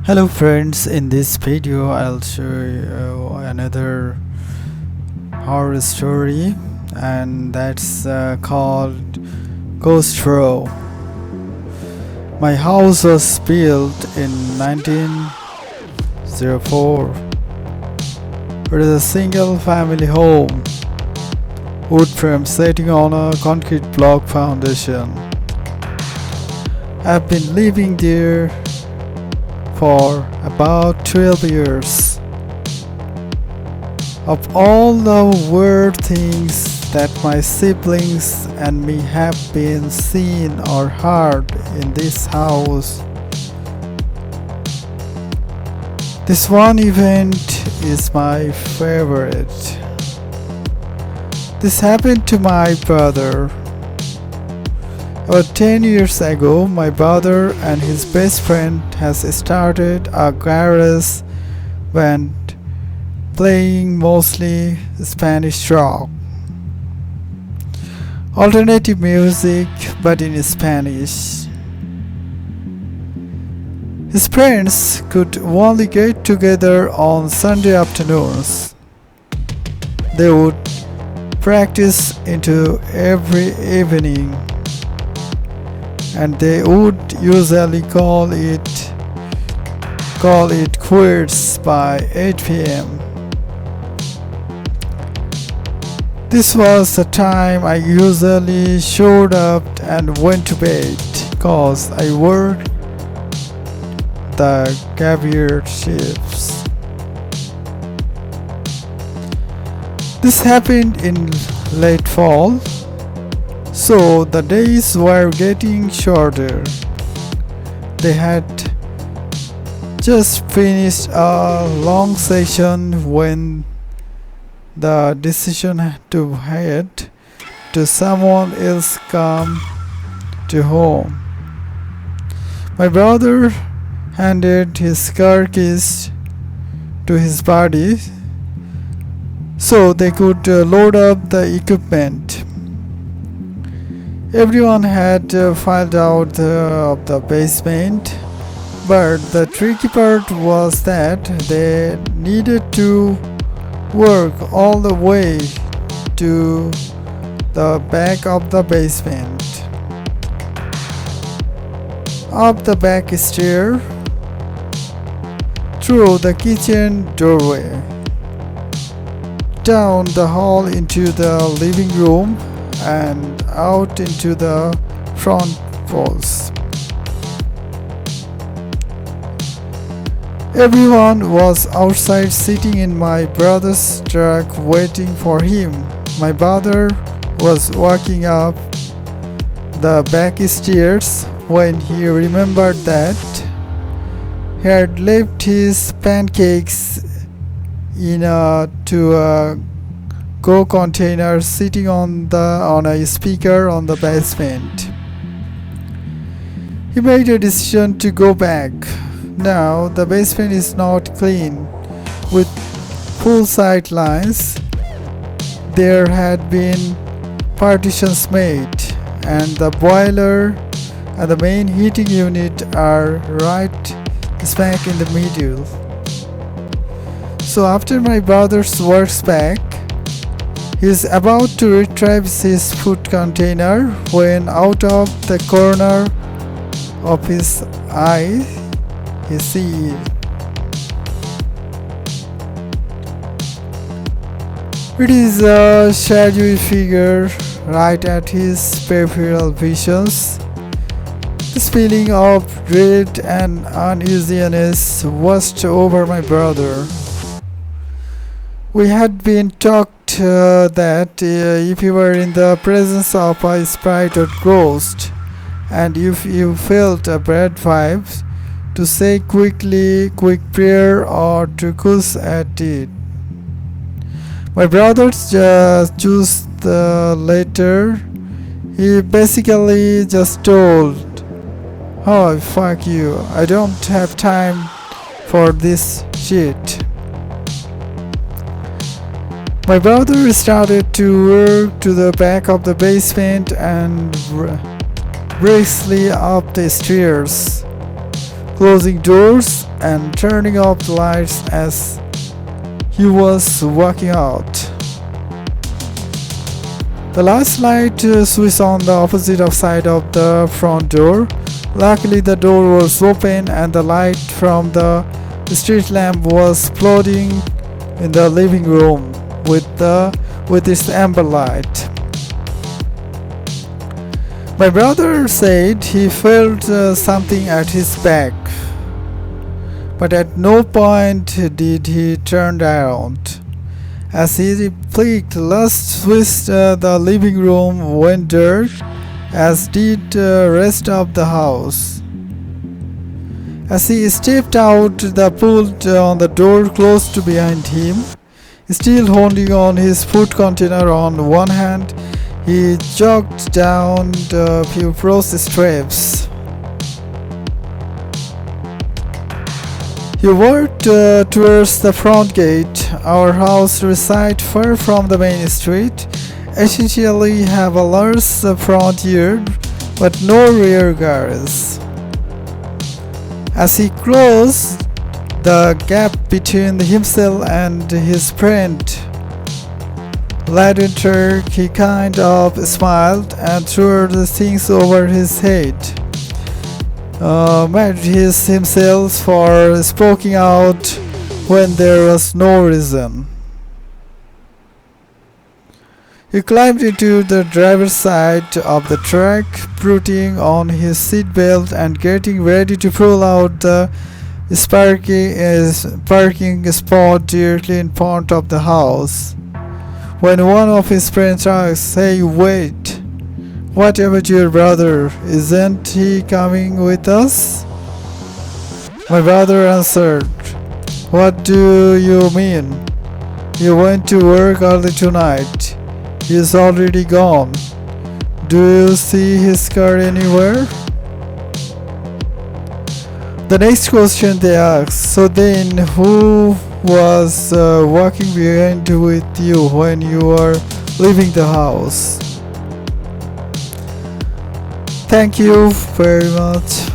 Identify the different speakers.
Speaker 1: Hello friends, in this video I'll show you another horror story, and that's called Ghost Row. My house was built in 1904. It is a single family home, wood frame sitting on a concrete block foundation. I've been living there for about 12 years. Of all the weird things that my siblings and me have been seen or heard in this house, this one event is my favorite. This happened to my brother. About 10 years ago, my brother and his best friend has started a garage band playing mostly Spanish rock, alternative music but in Spanish. His friends could only get together on Sunday afternoons. They would practice into every evening, and they would usually call it quits by 8 p.m. This was the time I usually showed up and went to bed, cause I worked the graveyard shifts. This happened in late fall, so the days were getting shorter. They had just finished a long session when the decision to head to someone else come to home. My brother handed his car keys to his buddy so they could load up the equipment. Everyone had filed out of the basement, but the tricky part was that they needed to work all the way to the back of the basement, up the back stair, through the kitchen doorway, down the hall into the living room, and out into the front walls. Everyone was outside sitting in my brother's truck waiting for him. My brother was walking up the back stairs when he remembered that he had left his pancakes in a go container sitting on a speaker on the basement. He made a decision to go back. Now the basement is not clean with full sight lines. There had been partitions made, and the boiler and the main heating unit are right smack in the middle. So after my brother's works back, he's about to retrieve his food container when out of the corner of his eye he sees it is a shadowy figure right at his peripheral visions. This feeling of dread and uneasiness washed over my brother. We had been taught that if you were in the presence of a sprite or ghost, and if you felt a bad vibe, to say quick prayer or to cuss at it. My brother just chose the latter. He basically just told, "Oh, fuck you, I don't have time for this shit." My brother started to work to the back of the basement and briskly up the stairs, closing doors and turning off the lights as he was walking out. The last light switched on the opposite side of the front door. Luckily, the door was open and the light from the street lamp was floating in the living room with its amber light. My brother said he felt something at his back, but at no point did he turn around. As he flicked last switch, the living room went dark, as did the rest of the house. As he stepped out, the pulled on the door closed behind him. Still holding on his food container on one hand, he jogged down the few process steps. He walked towards the front gate. Our house resides far from the main street. Essentially have a large front yard, but no rear garage. As he closed the gap between himself and his friend Ladenter, he kind of smiled and threw the things over his head. Mad himself for speaking out when there was no reason. He climbed into the driver's side of the truck, putting on his seatbelt and getting ready to pull out the parking spot directly in front of the house, when one of his friends asked, "Hey, wait, what about your brother? Isn't he coming with us?" My brother answered, "What do you mean? He went to work early tonight. He is already gone. Do you see his car anywhere?" The next question they asked, "So then who was walking behind with you when you were leaving the house?" Thank you very much.